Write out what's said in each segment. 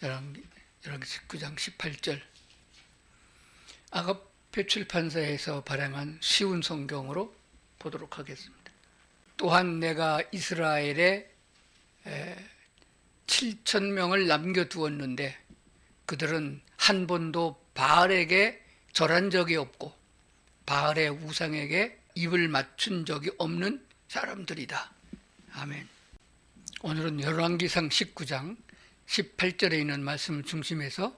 열왕기 19장 18절. 아가페 출판사에서 발행한 쉬운 성경으로 보도록 하겠습니다. 또한 내가 이스라엘에 7,000명을 남겨두었는데 그들은 한 번도 바알에게 절한 적이 없고 바알의 우상에게 입을 맞춘 적이 없는 사람들이다. 아멘. 오늘은 열왕기상 19장 18절에 있는 말씀을 중심해서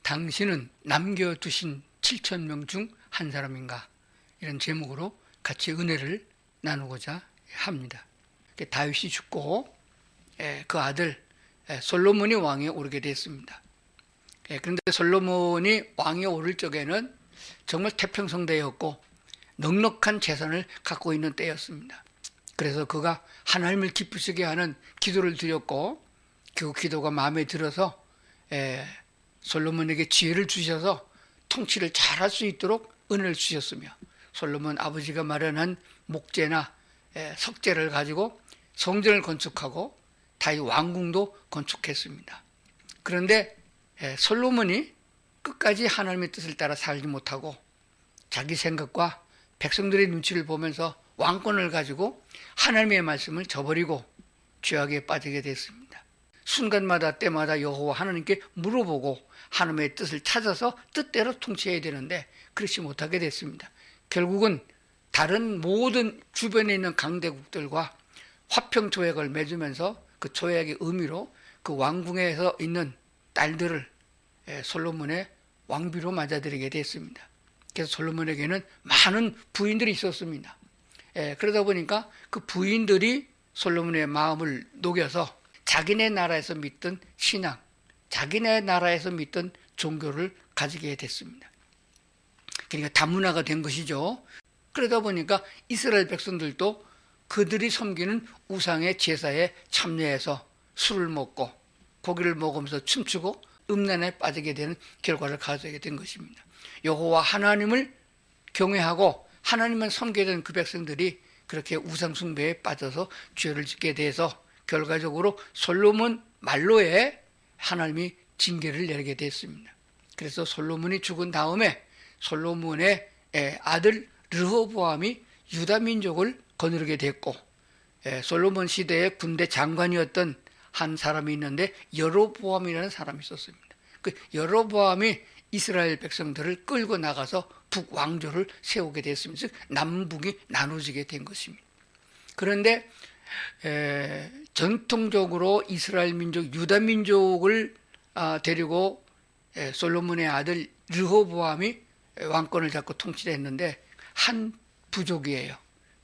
당신은 남겨두신 7,000명 중 한 사람인가? 이런 제목으로 같이 은혜를 나누고자 합니다. 다윗이 죽고 그 아들 솔로몬이 왕에 오르게 됐습니다. 그런데 솔로몬이 왕에 오를 적에는 정말 태평성대였고 넉넉한 재산을 갖고 있는 때였습니다. 그래서 그가 하나님을 기쁘시게 하는 기도를 드렸고 그 기도가 마음에 들어서 솔로몬에게 지혜를 주셔서 통치를 잘할 수 있도록 은혜를 주셨으며 솔로몬 아버지가 마련한 목재나 석재를 가지고 성전을 건축하고 다윗 왕궁도 건축했습니다. 그런데 솔로몬이 끝까지 하나님의 뜻을 따라 살지 못하고 자기 생각과 백성들의 눈치를 보면서 왕권을 가지고 하나님의 말씀을 저버리고 죄악에 빠지게 됐습니다. 순간마다 때마다 여호와 하나님께 물어보고 하나님의 뜻을 찾아서 뜻대로 통치해야 되는데 그렇지 못하게 됐습니다. 결국은 다른 모든 주변에 있는 강대국들과 화평 조약을 맺으면서 그 조약의 의미로 그 왕궁에서 있는 딸들을 솔로몬의 왕비로 맞아들이게 됐습니다. 그래서 솔로몬에게는 많은 부인들이 있었습니다. 그러다 보니까 그 부인들이 솔로몬의 마음을 녹여서 자기네 나라에서 믿던 신앙, 자기네 나라에서 믿던 종교를 가지게 됐습니다. 그러니까 다문화가 된 것이죠. 그러다 보니까 이스라엘 백성들도 그들이 섬기는 우상의 제사에 참여해서 술을 먹고 고기를 먹으면서 춤추고 음란에 빠지게 되는 결과를 가져게 된 것입니다. 여호와 하나님을 경외하고 하나님만 섬기게 된 그 백성들이 그렇게 우상 숭배에 빠져서 죄를 짓게 돼서 결과적으로 솔로몬 말로에 하나님이 징계를 내리게 됐습니다. 그래서 솔로몬이 죽은 다음에 솔로몬의 아들 르호보암이 유다 민족을 거느리게 됐고 솔로몬 시대의 군대 장관이었던 한 사람이 있는데 여로보암이라는 사람이 있었습니다. 그 여로보암이 이스라엘 백성들을 끌고 나가서 북왕조를 세우게 됐습니다. 즉 남북이 나눠지게 된 것입니다. 그런데 전통적으로 이스라엘 민족, 유다 민족을 데리고 솔로몬의 아들 르호보암이 왕권을 잡고 통치를 했는데 한 부족이에요.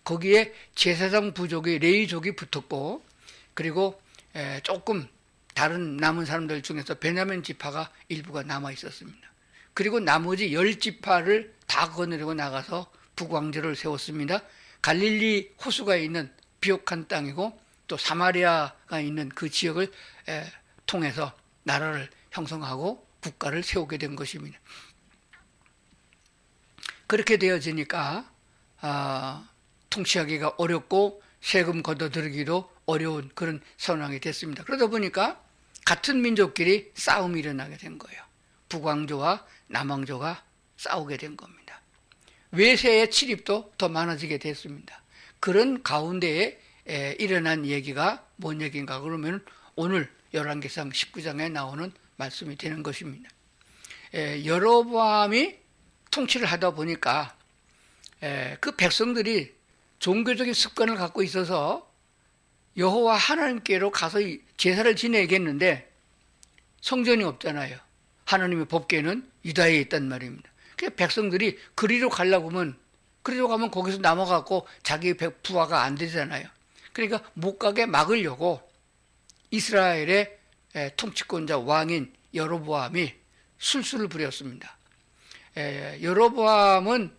거기에 제사장 부족이 레위족이 붙었고 그리고 조금 다른 남은 사람들 중에서 베냐민 지파가 일부가 남아 있었습니다. 그리고 나머지 10지파를 다 거느리고 나가서 북왕조를 세웠습니다. 갈릴리 호수가 있는 비옥한 땅이고 또 사마리아가 있는 그 지역을 통해서 나라를 형성하고 국가를 세우게 된 것입니다. 그렇게 되어지니까 통치하기가 어렵고 세금 걷어들이기도 어려운 그런 상황이 됐습니다. 그러다 보니까 같은 민족끼리 싸움이 일어나게 된 거예요. 북왕조와 남왕조가 싸우게 된 겁니다. 외세의 침입도 더 많아지게 됐습니다. 그런 가운데에 일어난 얘기가 뭔 얘기인가 그러면 오늘 열왕기상 19장에 나오는 말씀이 되는 것입니다. 여로보암이 통치를 하다 보니까 그 백성들이 종교적인 습관을 갖고 있어서 여호와 하나님께로 가서 제사를 지내야겠는데 성전이 없잖아요. 하나님의 법궤는 유다에 있단 말입니다. 그래서 백성들이 그리로 가려고 하면 그리로 가면 거기서 남아갖고 자기 부하가 안 되잖아요. 그러니까 못 가게 막으려고 이스라엘의 통치권자 왕인 여로보암이 술수를 부렸습니다. 여로보암은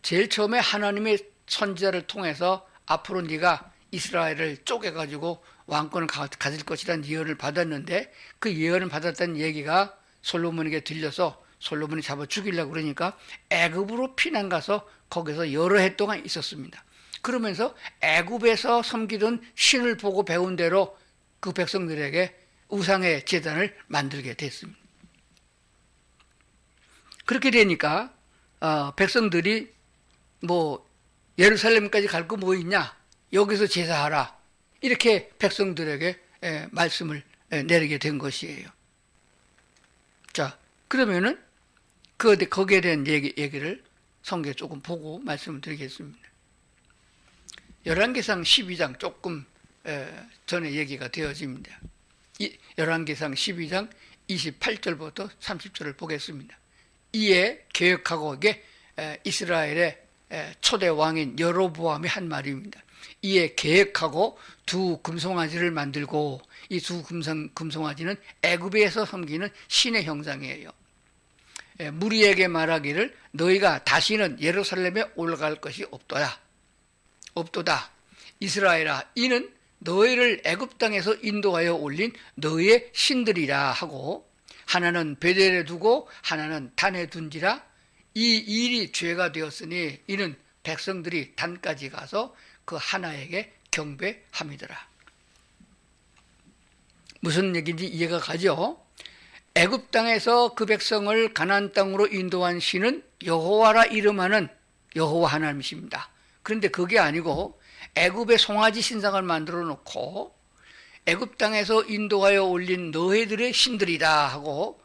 제일 처음에 하나님의 선지자를 통해서 앞으로 네가 이스라엘을 쪼개가지고 왕권을 가질 것이라는 예언을 받았는데 그 예언을 받았다는 얘기가 솔로몬에게 들려서 솔로몬이 잡아 죽이려고 그러니까 애굽으로 피난 가서 거기서 여러 해 동안 있었습니다. 그러면서 애굽에서 섬기던 신을 보고 배운 대로 그 백성들에게 우상의 제단을 만들게 됐습니다. 그렇게 되니까 백성들이 뭐 예루살렘까지 갈 거 뭐 있냐? 여기서 제사하라. 이렇게 백성들에게 말씀을 내리게 된 것이에요. 자, 그러면은 거기에 대한 얘기를 성경에 조금 보고 말씀을 드리겠습니다. 열왕기상 12장 조금 전에 얘기가 되어집니다. 열왕기상 12장 28절부터 30절을 보겠습니다. 이에 계획하고 이게 이스라엘의 초대 왕인 여로보암이 한 말입니다. 이에 계획하고 두 금송아지를 만들고 이 두 금송아지는 애굽에서 섬기는 신의 형상이에요. 무리에게 말하기를 너희가 다시는 예루살렘에 올라갈 것이 없도다. 이스라엘아, 이는 너희를 애굽 땅에서 인도하여 올린 너희의 신들이라 하고 하나는 베델에 두고 하나는 단에 둔지라. 이 일이 죄가 되었으니 이는 백성들이 단까지 가서 그 하나에게 경배함이더라. 무슨 얘기인지 이해가 가죠? 애굽 땅에서 그 백성을 가나안 땅으로 인도한 신은 여호와라 이름하는 여호와 하나님이십니다. 그런데 그게 아니고 애굽의 송아지 신상을 만들어 놓고 애굽 땅에서 인도하여 올린 너희들의 신들이다 하고,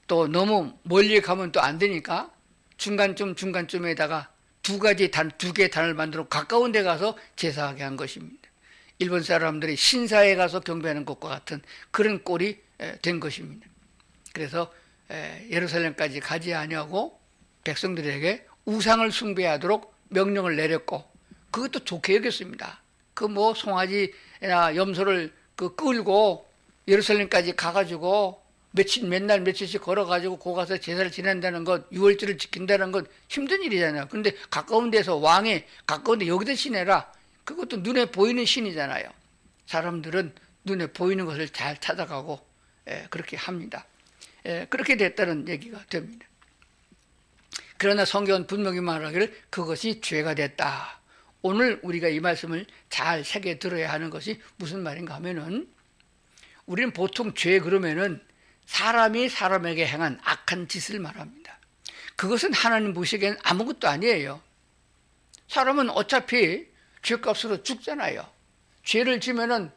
또 너무 멀리 가면 또 안 되니까 중간쯤에다가 두 개의 단을 만들어 가까운 데 가서 제사하게 한 것입니다. 일본 사람들이 신사에 가서 경배하는 것과 같은 그런 꼴이 된 것입니다. 그래서 예루살렘까지 가지 아니하고 백성들에게 우상을 숭배하도록 명령을 내렸고, 그것도 좋게 여겼습니다. 그 뭐 송아지나 염소를 끌고 예루살렘까지 가가지고 맨날 며칠씩 걸어가지고 거 가서 제사를 지낸다는 것, 유월절을 지킨다는 것 힘든 일이잖아요. 그런데 가까운 데서 왕이 가까운데 여기다 지내라. 그것도 눈에 보이는 신이잖아요. 사람들은 눈에 보이는 것을 잘 찾아가고 그렇게 합니다. 그렇게 됐다는 얘기가 됩니다. 그러나 성경은 분명히 말하기를 그것이 죄가 됐다. 오늘 우리가 이 말씀을 잘 새겨 들어야 하는 것이 무슨 말인가 하면은, 우리는 보통 죄 그러면은 사람이 사람에게 행한 악한 짓을 말합니다. 그것은 하나님 보시기엔 아무것도 아니에요. 사람은 어차피 죄값으로 죽잖아요. 죄를 지면은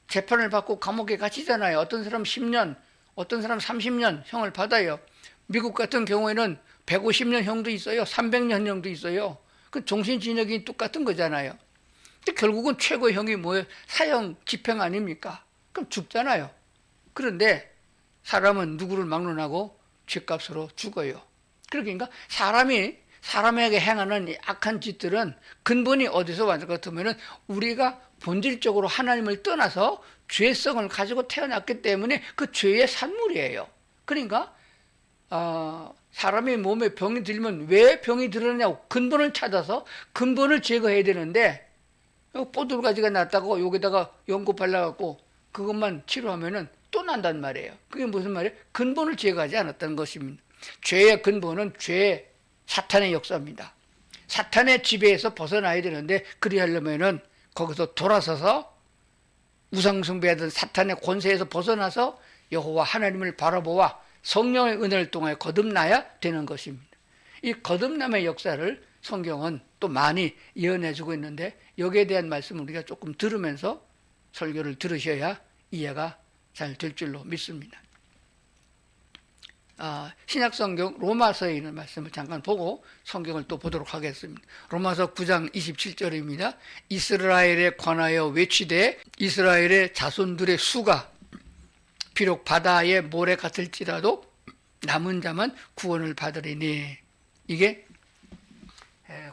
재판을 받고 감옥에 갇히잖아요. 어떤 사람 10년, 어떤 사람 30년 형을 받아요. 미국 같은 경우에는 150년 형도 있어요. 300년 형도 있어요. 그 종신징역이 똑같은 거잖아요. 근데 결국은 최고의 형이 뭐예요? 사형, 집행 아닙니까? 그럼 죽잖아요. 그런데 사람은 누구를 막론하고 죄값으로 죽어요. 그러니까 사람에게 행하는 악한 짓들은 근본이 어디서 왔을 것 같으면 우리가 본질적으로 하나님을 떠나서 죄성을 가지고 태어났기 때문에 그 죄의 산물이에요. 그러니까 사람의 몸에 병이 들면 왜 병이 들었냐고 근본을 찾아서 근본을 제거해야 되는데, 뽀들가지가 났다고 여기다가 연고 발라갖고 그것만 치료하면은 또 난단 말이에요. 그게 무슨 말이에요? 근본을 제거하지 않았다는 것입니다. 죄의 근본은 사탄의 역사입니다. 사탄의 지배에서 벗어나야 되는데, 그리하려면은 거기서 돌아서서 우상숭배하던 사탄의 권세에서 벗어나서 여호와 하나님을 바라보아 성령의 은혜를 통하여 거듭나야 되는 것입니다. 이 거듭남의 역사를 성경은 또 많이 예언해주고 있는데, 여기에 대한 말씀을 우리가 조금 들으면서 설교를 들으셔야 이해가 잘 될 줄로 믿습니다. 신약성경 로마서에 있는 말씀을 잠깐 보고 성경을 또 보도록 하겠습니다. 로마서 9장 27절입니다. 이스라엘에 관하여 외치되 이스라엘의 자손들의 수가 비록 바다의 모래 같을지라도 남은 자만 구원을 받으리니. 이게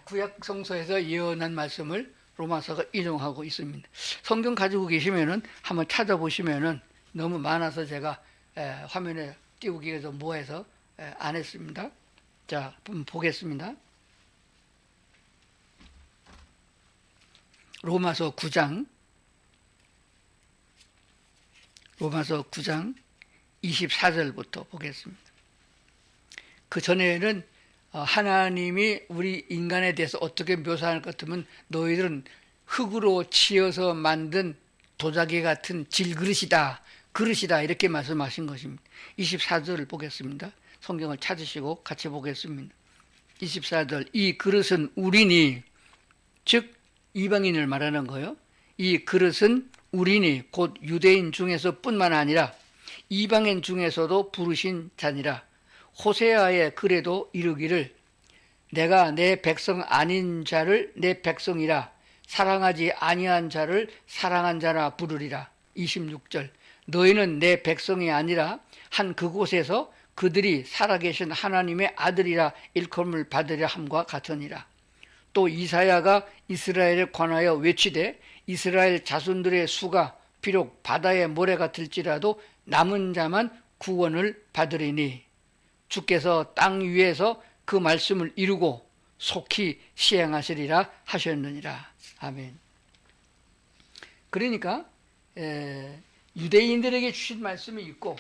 구약 성서에서 예언한 말씀을 로마서가 인용하고 있습니다. 성경 가지고 계시면은 한번 찾아보시면은 너무 많아서 제가 화면에 띄우기 위해서 뭐해서 안 했습니다. 자, 보겠습니다. 로마서 9장 24절부터 보겠습니다. 그 전에는 하나님이 우리 인간에 대해서 어떻게 묘사할 것 같으면, 너희들은 흙으로 치어서 만든 도자기 같은 질그릇이다, 그릇이다 이렇게 말씀하신 것입니다. 24절을 보겠습니다. 성경을 찾으시고 같이 보겠습니다. 24절, 이 그릇은 우리니, 즉 이방인을 말하는 거예요. 이 그릇은 우리니 곧 유대인 중에서 뿐만 아니라 이방인 중에서도 부르신 자니라. 호세아의 글에도 이르기를 내가 내 백성 아닌 자를 내 백성이라, 사랑하지 아니한 자를 사랑한 자라 부르리라. 26절, 너희는 내 백성이 아니라 한 그곳에서 그들이 살아계신 하나님의 아들이라 일컬음을 받으려 함과 같으니라. 또 이사야가 이스라엘에 관하여 외치되 이스라엘 자손들의 수가 비록 바다의 모래 같을지라도 남은 자만 구원을 받으리니 주께서 땅 위에서 그 말씀을 이루고 속히 시행하시리라 하셨느니라. 아멘. 그러니까 유대인들에게 주신 말씀이 있고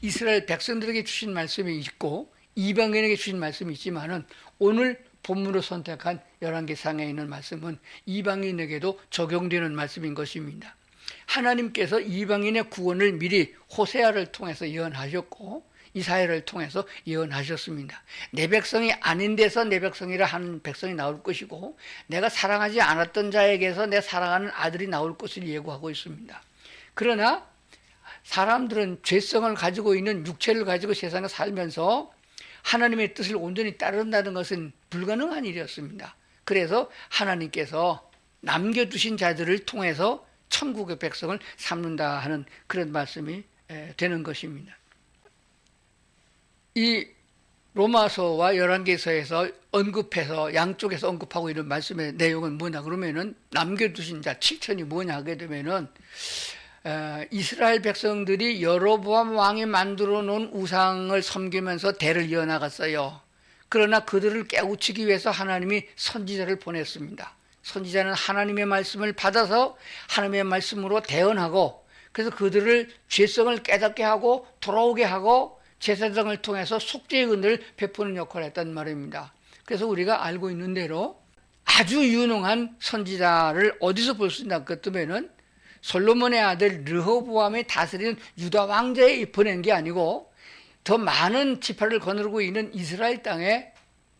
이스라엘 백성들에게 주신 말씀이 있고 이방인에게 주신 말씀이 있지만은 오늘 본문으로 선택한 11개상에 있는 말씀은 이방인에게도 적용되는 말씀인 것입니다. 하나님께서 이방인의 구원을 미리 호세아를 통해서 예언하셨고 이사야를 통해서 예언하셨습니다. 내 백성이 아닌 데서 내 백성이라 하는 백성이 나올 것이고 내가 사랑하지 않았던 자에게서 내 사랑하는 아들이 나올 것을 예고하고 있습니다. 그러나 사람들은 죄성을 가지고 있는 육체를 가지고 세상에 살면서 하나님의 뜻을 온전히 따른다는 것은 불가능한 일이었습니다. 그래서 하나님께서 남겨두신 자들을 통해서 천국의 백성을 삼는다 하는 그런 말씀이 되는 것입니다. 이 로마서와 열왕기서에서 언급해서 양쪽에서 언급하고 있는 말씀의 내용은 뭐냐 그러면은 남겨두신 자 7천이 뭐냐 하게 되면은 이스라엘 백성들이 여로보암 왕이 만들어 놓은 우상을 섬기면서 대를 이어나갔어요. 그러나 그들을 깨우치기 위해서 하나님이 선지자를 보냈습니다. 선지자는 하나님의 말씀을 받아서 하나님의 말씀으로 대언하고 그래서 그들을 죄성을 깨닫게 하고 돌아오게 하고 제사장을 통해서 속죄의 은혜를 베푸는 역할을 했단 말입니다. 그래서 우리가 알고 있는 대로 아주 유능한 선지자를 어디서 볼 수 있나 그랬더면은 솔로몬의 아들 르호보암이 다스리는 유다 왕자에 보낸 게 아니고 더 많은 지파를 거느리고 있는 이스라엘 땅에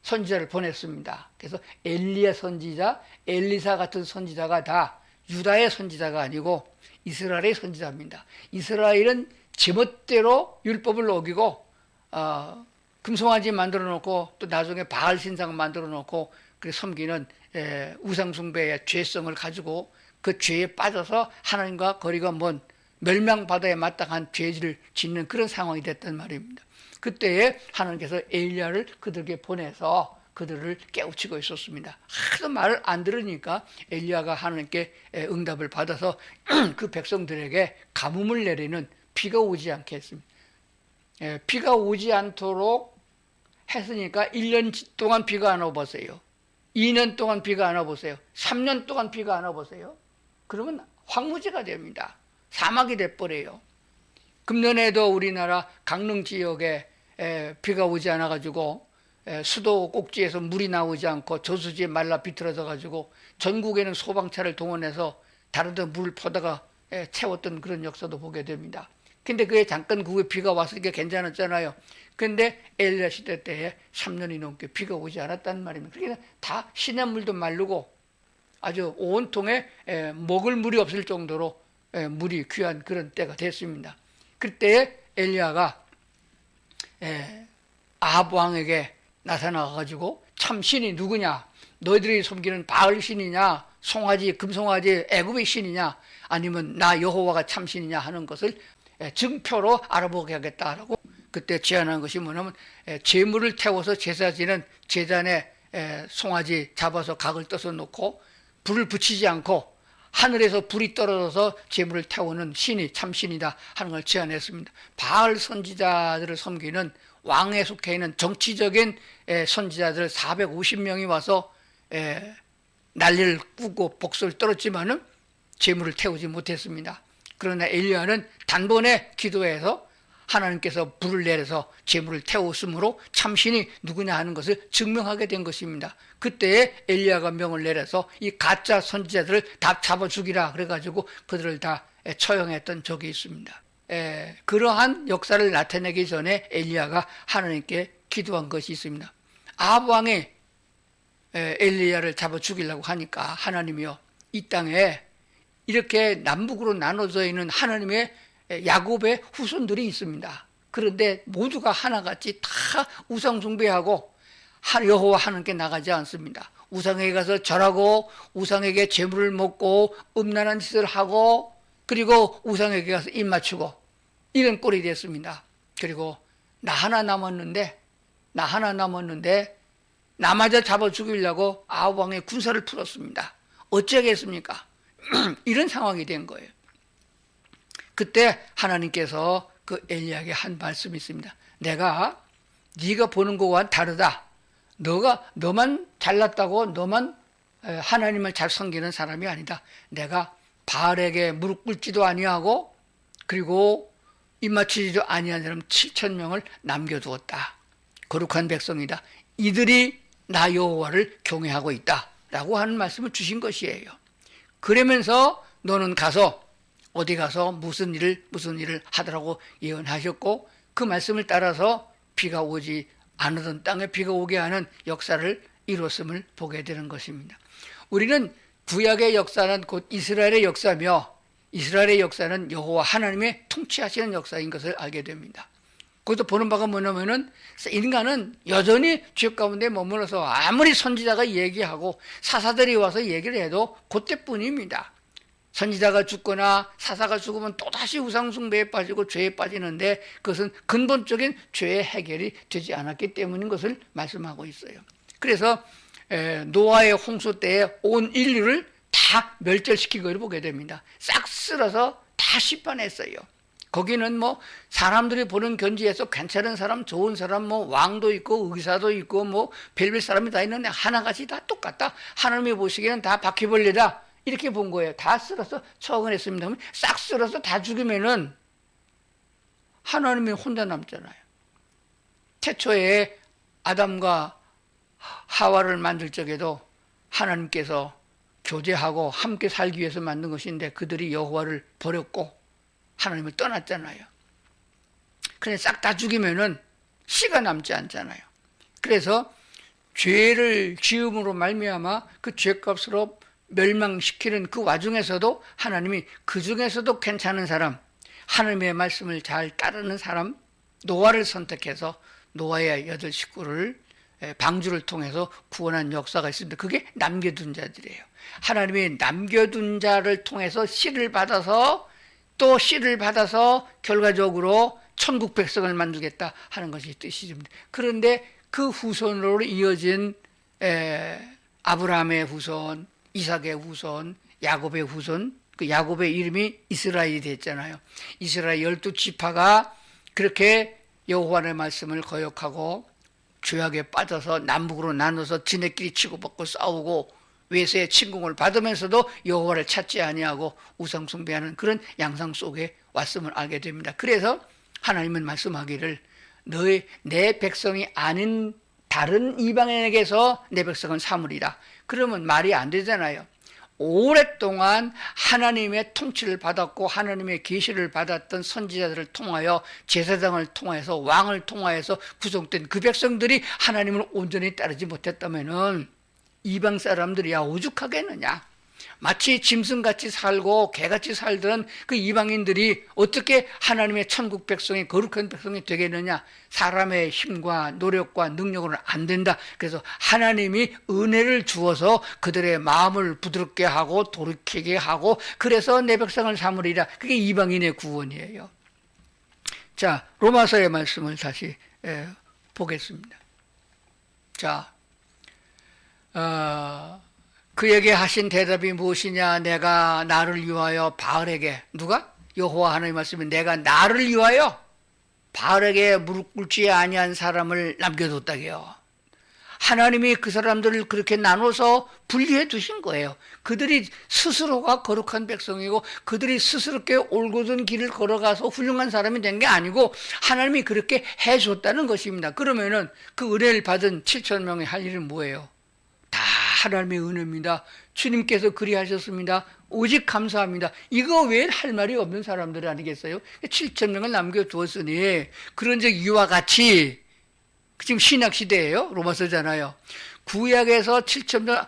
선지자를 보냈습니다. 그래서 엘리야 선지자, 엘리사 같은 선지자가 다 유다의 선지자가 아니고 이스라엘의 선지자입니다. 이스라엘은 제멋대로 율법을 어기고 금송아지 만들어 놓고 또 나중에 바알 신상 만들어 놓고 섬기는 우상 숭배의 죄성을 가지고 그 죄에 빠져서 하나님과 거리가 먼 멸망바다에 마땅한 죄를 짓는 그런 상황이 됐단 말입니다. 그때에 하나님께서 엘리야를 그들에게 보내서 그들을 깨우치고 있었습니다. 하도 말을 안 들으니까 엘리야가 하나님께 응답을 받아서 그 백성들에게 가뭄을 내리는 비가 오지 않게 했습니다. 비가 오지 않도록 했으니까 1년 동안 비가 안 와보세요. 2년 동안 비가 안 와보세요. 3년 동안 비가 안 와보세요. 그러면 황무지가 됩니다. 사막이 돼버려요. 금년에도 우리나라 강릉 지역에 비가 오지 않아가지고 수도 꼭지에서 물이 나오지 않고 저수지에 말라 비틀어져 가지고 전국에는 소방차를 동원해서 다른 데 물을 퍼다가 채웠던 그런 역사도 보게 됩니다. 근데 그게 잠깐 그 후에 비가 왔으니까 괜찮았잖아요. 근데 엘리야 시대 때에 3년이 넘게 비가 오지 않았단 말입니다. 그러니까 다 시냇물도 마르고 아주 온통에 먹을 물이 없을 정도로 물이 귀한 그런 때가 됐습니다. 그때 엘리야가 아합 왕에게 나타나가지고 참 신이 누구냐? 너희들이 섬기는 바알 신이냐? 송아지, 금송아지, 애굽의 신이냐? 아니면 나 여호와가 참 신이냐 하는 것을 증표로 알아보게 하겠다라고 그때 제안한 것이 뭐냐면 제물을 태워서 제사 지는 제단에 송아지 잡아서 각을 떠서 놓고 불을 붙이지 않고 하늘에서 불이 떨어져서 제물을 태우는 신이 참신이다 하는 걸 제안했습니다. 바알 선지자들을 섬기는 왕에 속해 있는 정치적인 선지자들 450명이 와서 난리를 꾸고 복수를 떨었지만은 제물을 태우지 못했습니다. 그러나 엘리야는 단번에 기도해서 하나님께서 불을 내려서 재물을 태웠으므로 참신이 누구냐 하는 것을 증명하게 된 것입니다. 그때에 엘리야가 명을 내려서 이 가짜 선지자들을 다 잡아 죽이라 그래가지고 그들을 다 처형했던 적이 있습니다. 그러한 역사를 나타내기 전에 엘리야가 하나님께 기도한 것이 있습니다. 아합 왕이 엘리야를 잡아 죽이려고 하니까 하나님이요, 이 땅에 이렇게 남북으로 나눠져 있는 하나님의 야곱의 후손들이 있습니다. 그런데 모두가 하나같이 다 우상 숭배하고 여호와 하나님께 나가지 않습니다. 우상에게 가서 절하고 우상에게 재물을 먹고 음란한 짓을 하고 그리고 우상에게 가서 입 맞추고 이런 꼴이 됐습니다. 그리고 나 하나 남았는데 나마저 잡아 죽이려고 아합 왕의 군사를 풀었습니다. 어쩌겠습니까? 이런 상황이 된 거예요. 그때 하나님께서 그 엘리야에게 한 말씀이 있습니다. 내가 네가 보는 것과는 다르다. 너만 잘났다고 너만 하나님을 잘 섬기는 사람이 아니다. 내가 바알에게 무릎 꿇지도 아니하고 그리고 입맞추지도 아니한 사람 7,000명을 남겨두었다. 거룩한 백성이다. 이들이 나 여호와를 경외하고 있다 라고 하는 말씀을 주신 것이에요. 그러면서 너는 가서 어디 가서 무슨 일을 하더라고 예언하셨고 그 말씀을 따라서 비가 오지 않으던 땅에 비가 오게 하는 역사를 이뤘음을 보게 되는 것입니다. 우리는 구약의 역사는 곧 이스라엘의 역사며 이스라엘의 역사는 여호와 하나님의 통치하시는 역사인 것을 알게 됩니다. 그것도 보는 바가 뭐냐면은 인간은 여전히 죄 가운데 머물러서 아무리 선지자가 얘기하고 사사들이 와서 얘기를 해도 그때뿐입니다. 선지자가 죽거나 사사가 죽으면 또다시 우상숭배에 빠지고 죄에 빠지는데 그것은 근본적인 죄의 해결이 되지 않았기 때문인 것을 말씀하고 있어요. 그래서 노아의 홍수 때에 온 인류를 다 멸절시킨 것을 보게 됩니다. 싹 쓸어서 다 심판했어요. 거기는 뭐 사람들이 보는 견지에서 괜찮은 사람, 좋은 사람, 뭐 왕도 있고 의사도 있고 뭐 별별 사람이 다 있는데 하나같이 다 똑같다. 하나님이 보시기에는 다 바퀴벌레다. 이렇게 본 거예요. 다 쓸어서 처형을 했습니다. 싹 쓸어서 다 죽이면은 하나님이 혼자 남잖아요. 태초에 아담과 하와를 만들 적에도 하나님께서 교제하고 함께 살기 위해서 만든 것인데 그들이 여호와를 버렸고 하나님을 떠났잖아요. 그런데 싹 다 죽이면은 씨가 남지 않잖아요. 그래서 죄를 지음으로 말미암아 그 죄값으로 멸망시키는 그 와중에서도 하나님이 그 중에서도 괜찮은 사람, 하나님의 말씀을 잘 따르는 사람, 노아를 선택해서 노아의 8 식구를 방주를 통해서 구원한 역사가 있습니다. 그게 남겨둔 자들이에요. 하나님이 남겨둔 자를 통해서 씨를 받아서 또 씨를 받아서 결과적으로 천국 백성을 만들겠다 하는 것이 뜻이입니다. 그런데 그 후손으로 이어진 아브라함의 후손, 이삭의 후손, 야곱의 후손, 그 야곱의 이름이 이스라엘이 됐잖아요. 이스라엘 12지파가 그렇게 여호와의 말씀을 거역하고 죄악에 빠져서 남북으로 나눠서 지네끼리 치고받고 싸우고 외세의 침공을 받으면서도 여호와를 찾지 아니하고 우상 숭배하는 그런 양상 속에 왔음을 알게 됩니다. 그래서 하나님은 말씀하기를 내 백성이 아닌 다른 이방인에게서 내 백성은 삼으리라. 그러면 말이 안 되잖아요. 오랫동안 하나님의 통치를 받았고 하나님의 계시를 받았던 선지자들을 통하여 제사장을 통해서 왕을 통하여서 구성된 그 백성들이 하나님을 온전히 따르지 못했다면은 이방 사람들이야 오죽하겠느냐. 마치 짐승같이 살고 개같이 살던 그 이방인들이 어떻게 하나님의 천국 백성이 거룩한 백성이 되겠느냐. 사람의 힘과 노력과 능력으로는 안 된다. 그래서 하나님이 은혜를 주어서 그들의 마음을 부드럽게 하고 돌이키게 하고 그래서 내 백성을 삼으리라. 그게 이방인의 구원이에요. 자, 로마서의 말씀을 다시 보겠습니다. 자, 그에게 하신 대답이 무엇이냐. 내가 나를 위하여 바알에게, 누가? 여호와 하나님의 말씀이 내가 나를 위하여 바알에게 무릎 꿇지 아니한 사람을 남겨뒀다게요. 하나님이 그 사람들을 그렇게 나눠서 분리해 두신 거예요. 그들이 스스로가 거룩한 백성이고 그들이 스스롭게 올곧은 길을 걸어가서 훌륭한 사람이 된 게 아니고 하나님이 그렇게 해줬다는 것입니다. 그러면은 그 은혜를 받은 7천 명이 할 일은 뭐예요? 다 하나님의 은혜입니다. 주님께서 그리하셨습니다. 오직 감사합니다. 이거 외에 할 말이 없는 사람들 아니겠어요? 7천 명을 남겨두었으니 그런즉 이와 같이 지금 신약시대예요. 로마서잖아요. 구약에서 7천 명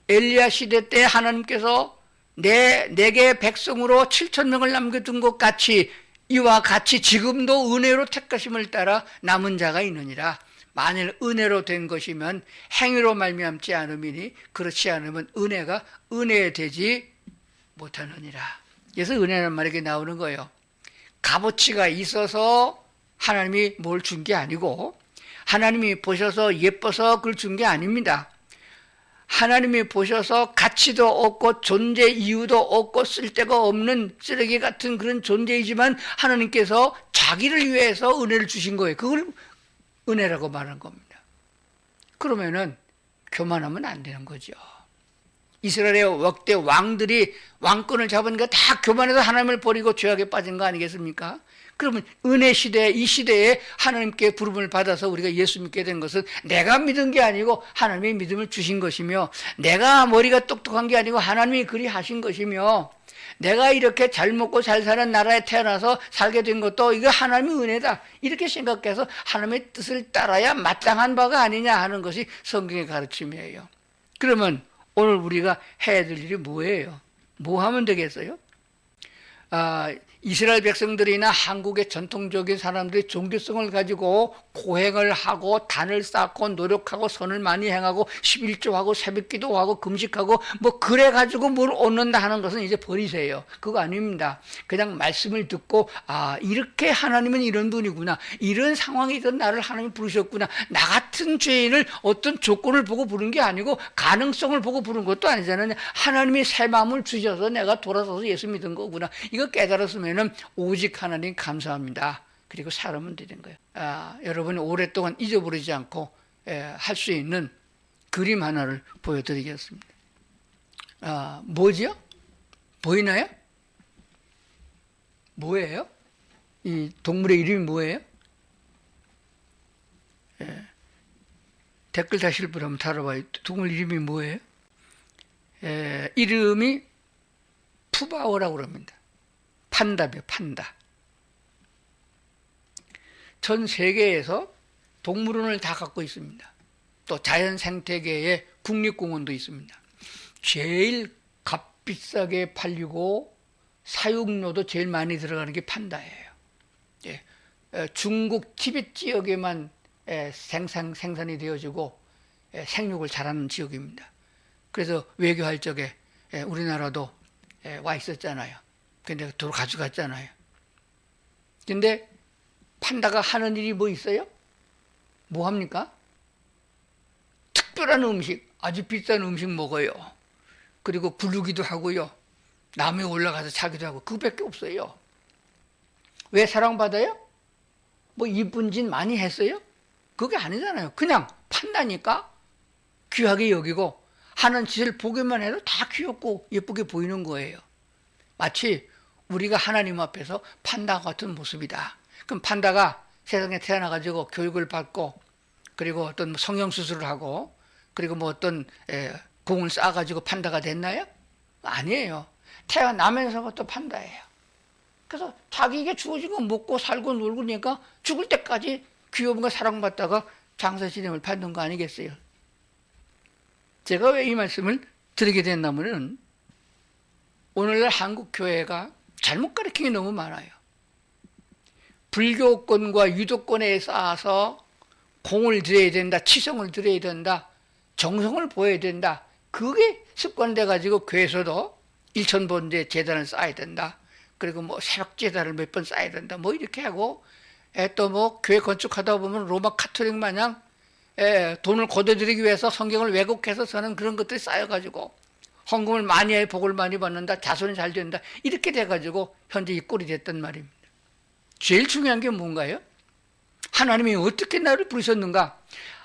엘리야 시대 때 하나님께서 내게 백성으로 7천 명을 남겨둔 것 같이 이와 같이 지금도 은혜로 택하심을 따라 남은 자가 있느니라. 만일 은혜로 된 것이면 행위로 말미암지 않음이니 그렇지 않으면 은혜가 은혜되지 못하느니라. 그래서 은혜라는 말이 이렇게 나오는 거예요. 값어치가 있어서 하나님이 뭘 준 게 아니고 하나님이 보셔서 예뻐서 그걸 준 게 아닙니다. 하나님이 보셔서 가치도 없고 존재 이유도 없고 쓸데가 없는 쓰레기 같은 그런 존재이지만 하나님께서 자기를 위해서 은혜를 주신 거예요. 그걸 은혜라고 말하는 겁니다. 그러면은 교만하면 안 되는 거죠. 이스라엘의 역대 왕들이 왕권을 잡으니까 다 교만해서 하나님을 버리고 죄악에 빠진 거 아니겠습니까? 그러면 은혜 시대, 이 시대에 하나님께 부름을 받아서 우리가 예수 믿게 된 것은 내가 믿은 게 아니고 하나님이 믿음을 주신 것이며 내가 머리가 똑똑한 게 아니고 하나님이 그리 하신 것이며 내가 이렇게 잘 먹고 잘 사는 나라에 태어나서 살게 된 것도 이거 하나님의 은혜다. 이렇게 생각해서 하나님의 뜻을 따라야 마땅한 바가 아니냐 하는 것이 성경의 가르침이에요. 그러면 오늘 우리가 해야 될 일이 뭐예요? 뭐 하면 되겠어요? 이스라엘 백성들이나 한국의 전통적인 사람들이 종교성을 가지고 고행을 하고 단을 쌓고 노력하고 선을 많이 행하고 11조하고 새벽기도하고 금식하고 뭐 그래가지고 뭘 얻는다 하는 것은 이제 버리세요. 그거 아닙니다. 그냥 말씀을 듣고 이렇게 하나님은 이런 분이구나, 이런 상황이든 나를 하나님이 부르셨구나, 나 같은 죄인을 어떤 조건을 보고 부른 게 아니고 가능성을 보고 부른 것도 아니잖아요. 하나님이 새 마음을 주셔서 내가 돌아서서 예수 믿은 거구나, 이거 깨달았으면 오직 하나님 감사합니다. 그리고 살아면 되는 거예요. 여러분이 오랫동안 잊어버리지 않고 할 수 있는 그림 하나를 보여드리겠습니다. 뭐지요? 보이나요? 뭐예요? 이 동물의 이름이 뭐예요? 댓글 다실 분 한번 달아봐요. 동물 이름이 뭐예요? 이름이 푸바오라고 그럽니다. 판다며, 판다. 전 세계에서 동물원을 다 갖고 있습니다. 또 자연생태계에 국립공원도 있습니다. 제일 값비싸게 팔리고 사육료도 제일 많이 들어가는 게 판다예요. 중국 티벳 지역에만 생산이 되어지고 생육을 잘하는 지역입니다. 그래서 외교할 적에 우리나라도 와 있었잖아요. 근데 도로 가져갔잖아요. 근데 판다가 하는 일이 뭐 있어요? 뭐 합니까? 특별한 음식, 아주 비싼 음식 먹어요. 그리고 굴르기도 하고요. 나무에 올라가서 자기도 하고, 그거밖에 없어요. 왜 사랑받아요? 뭐 이쁜 짓 많이 했어요? 그게 아니잖아요. 그냥 판다니까 귀하게 여기고 하는 짓을 보기만 해도 다 귀엽고 예쁘게 보이는 거예요. 마치 우리가 하나님 앞에서 판다 같은 모습이다. 그럼 판다가 세상에 태어나가지고 교육을 받고 그리고 어떤 성형수술을 하고 그리고 뭐 어떤 공을 쌓아가지고 판다가 됐나요? 아니에요. 태어나면서부터 판다예요. 그래서 자기에게 주어진 거 먹고 살고 놀고 그러니까 죽을 때까지 귀여운 거 사랑받다가 장사 진행을 받는 거 아니겠어요? 제가 왜 이 말씀을 드리게 됐냐면은 오늘날 한국 교회가 잘못 가르치는 게 너무 많아요. 불교권과 유도권에 쌓아서 공을 들여야 된다, 치성을 들여야 된다, 정성을 보여야 된다. 그게 습관돼 가지고 교회에서도 일천번제 재단을 쌓아야 된다. 그리고 뭐 새벽 재단을 몇 번 쌓아야 된다. 뭐 이렇게 하고 또 뭐 교회 건축하다 보면 로마 카톨릭 마냥 돈을 걷어들이기 위해서 성경을 왜곡해서 쓰는 그런 것들이 쌓여가지고 헌금을 많이 해 복을 많이 받는다, 자손이 잘 된다, 이렇게 돼가지고 현재 이 꼴이 됐단 말입니다. 제일 중요한 게 뭔가요? 하나님이 어떻게 나를 부르셨는가?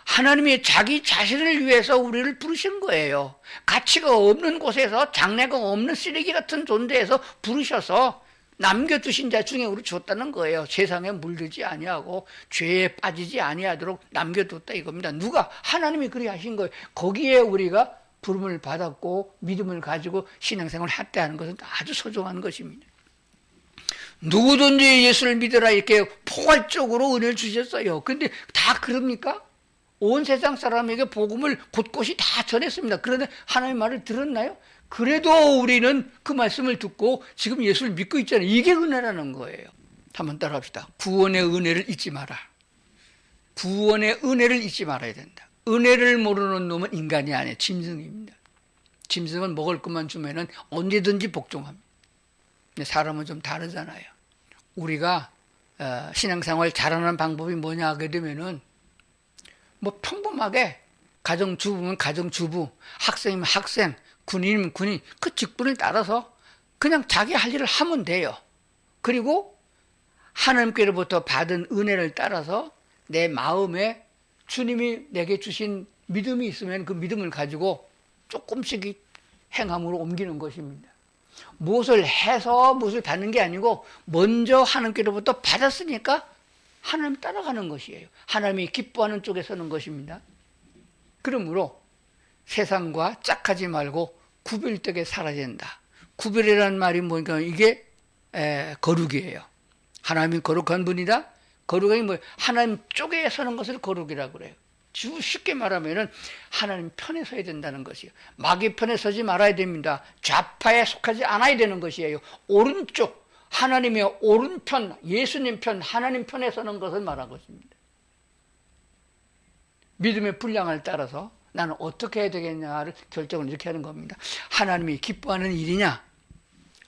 하나님이 자기 자신을 위해서 우리를 부르신 거예요. 가치가 없는 곳에서, 장래가 없는 쓰레기 같은 존재에서 부르셔서 남겨두신 자 중에 우리 줬다는 거예요. 세상에 물들지 아니하고 죄에 빠지지 아니하도록 남겨뒀다 이겁니다. 누가? 하나님이 그리 하신 거예요. 거기에 우리가 부름을 받았고 믿음을 가지고 신앙생활을 했다는 것은 아주 소중한 것입니다. 누구든지 예수를 믿으라 이렇게 포괄적으로 은혜를 주셨어요. 근데 다 그럽니까? 온 세상 사람에게 복음을 곳곳이 다 전했습니다. 그런데 하나님의 말을 들었나요? 그래도 우리는 그 말씀을 듣고 지금 예수를 믿고 있잖아요. 이게 은혜라는 거예요. 한번 따라합시다. 구원의 은혜를 잊지 마라. 구원의 은혜를 잊지 말아야 된다. 은혜를 모르는 놈은 인간이 아니에요. 짐승입니다. 짐승은 먹을 것만 주면은 언제든지 복종합니다. 근데 사람은 좀 다르잖아요. 우리가 신앙생활 잘하는 방법이 뭐냐 하게 되면은 뭐 평범하게 가정주부면 가정주부, 학생이면 학생, 군인이면 군인, 그 직분을 따라서 그냥 자기 할 일을 하면 돼요. 그리고 하나님께로부터 받은 은혜를 따라서 내 마음에 주님이 내게 주신 믿음이 있으면 그 믿음을 가지고 조금씩 행함으로 옮기는 것입니다. 무엇을 해서 무엇을 받는 게 아니고 먼저 하나님께로부터 받았으니까 하나님 따라가는 것이에요. 하나님이 기뻐하는 쪽에 서는 것입니다. 그러므로 세상과 짝하지 말고 구별되게 살아야 된다. 구별이라는 말이 뭐니까 이게 거룩이에요. 하나님이 거룩한 분이다. 거룩이 뭐예요? 하나님 쪽에 서는 것을 거룩이라고 그래요. 쉽게 말하면은 하나님 편에 서야 된다는 것이에요. 마귀 편에 서지 말아야 됩니다. 좌파에 속하지 않아야 되는 것이에요. 오른쪽, 하나님의 오른편, 예수님 편, 하나님 편에 서는 것을 말하고 있습니다. 믿음의 분량을 따라서 나는 어떻게 해야 되겠냐를 결정을 이렇게 하는 겁니다. 하나님이 기뻐하는 일이냐,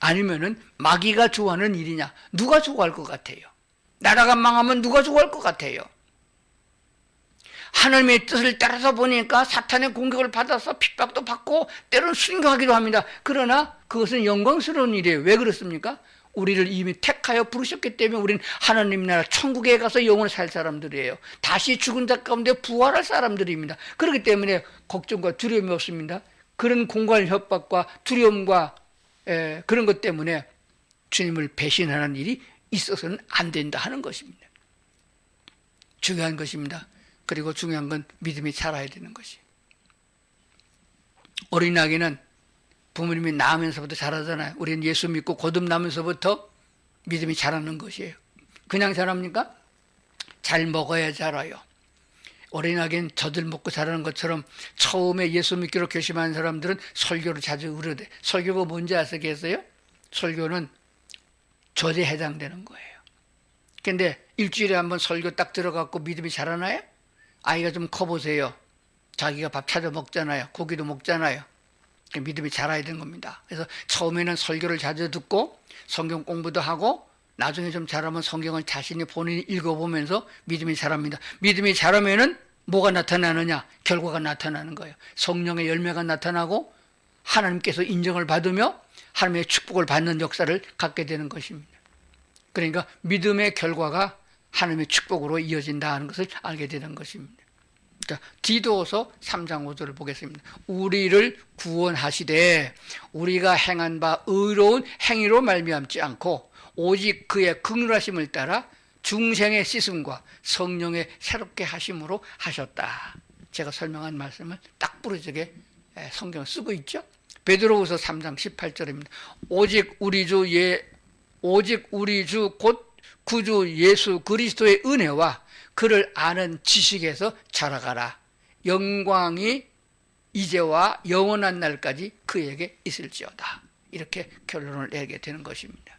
아니면은 마귀가 좋아하는 일이냐, 누가 좋아할 것 같아요? 나라가 망하면 누가 좋아할 것 같아요? 하나님의 뜻을 따라서 보니까 사탄의 공격을 받아서 핍박도 받고 때로는 순교하기도 합니다. 그러나 그것은 영광스러운 일이에요. 왜 그렇습니까? 우리를 이미 택하여 부르셨기 때문에 우리는 하나님 나라 천국에 가서 영원히 살 사람들이에요. 다시 죽은 자 가운데 부활할 사람들입니다. 그렇기 때문에 걱정과 두려움이 없습니다. 그런 공갈 협박과 두려움과 그런 것 때문에 주님을 배신하는 일이 있어서는 안 된다 하는 것입니다. 중요한 것입니다. 그리고 중요한 건 믿음이 자라야 되는 것이. 어린아기는 부모님이 낳으면서부터 자라잖아요. 우리는 예수 믿고 거듭나면서부터 믿음이 자라는 것이에요. 그냥 자랍니까? 잘 먹어야 자라요. 어린아기는 젖을 먹고 자라는 것처럼 처음에 예수 믿기로 결심한 사람들은 설교를 자주 의뢰돼. 설교가 뭔지 아시겠어요? 설교는 젖에 해당되는 거예요. 근데 일주일에 한번 설교 딱 들어갖고 믿음이 자라나요? 아이가 좀 커보세요. 자기가 밥 찾아 먹잖아요. 고기도 먹잖아요. 믿음이 자라야 되는 겁니다. 그래서 처음에는 설교를 자주 듣고 성경 공부도 하고 나중에 좀 자라면 성경을 자신이 본인이 읽어보면서 믿음이 자랍니다. 믿음이 자라면은 뭐가 나타나느냐? 결과가 나타나는 거예요. 성령의 열매가 나타나고 하나님께서 인정을 받으며 하나님의 축복을 받는 역사를 갖게 되는 것입니다. 그러니까 믿음의 결과가 하나님의 축복으로 이어진다 하는 것을 알게 되는 것입니다. 자, 디도서 3장 5절을 보겠습니다. 우리를 구원하시되 우리가 행한 바 의로운 행위로 말미암지 않고 오직 그의 긍휼하심을 따라 중생의 씻음과 성령의 새롭게 하심으로 하셨다. 제가 설명한 말씀을 딱 부러지게 성경을 쓰고 있죠. 베드로후서 3장 18절입니다. 오직 우리 주 곧 구주 예수 그리스도의 은혜와 그를 아는 지식에서 자라가라. 영광이 이제와 영원한 날까지 그에게 있을지어다. 이렇게 결론을 내게 되는 것입니다.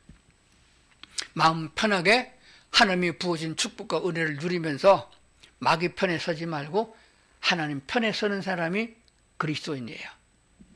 마음 편하게 하나님이 부어진 축복과 은혜를 누리면서 마귀 편에 서지 말고 하나님 편에 서는 사람이 그리스도인이에요.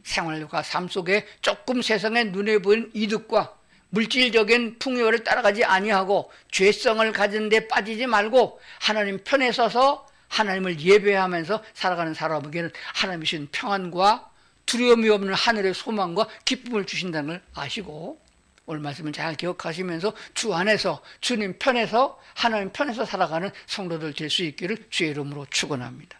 생활과 삶 속에 조금 세상에 눈에 보이는 이득과 물질적인 풍요를 따라가지 아니하고 죄성을 가진 데 빠지지 말고 하나님 편에 서서 하나님을 예배하면서 살아가는 사람에게는 하나님이 주신 평안과 두려움이 없는 하늘의 소망과 기쁨을 주신다는 걸 아시고 오늘 말씀을 잘 기억하시면서 주 안에서 주님 편에서 하나님 편에서 살아가는 성도들 될 수 있기를 주의 이름으로 축원합니다.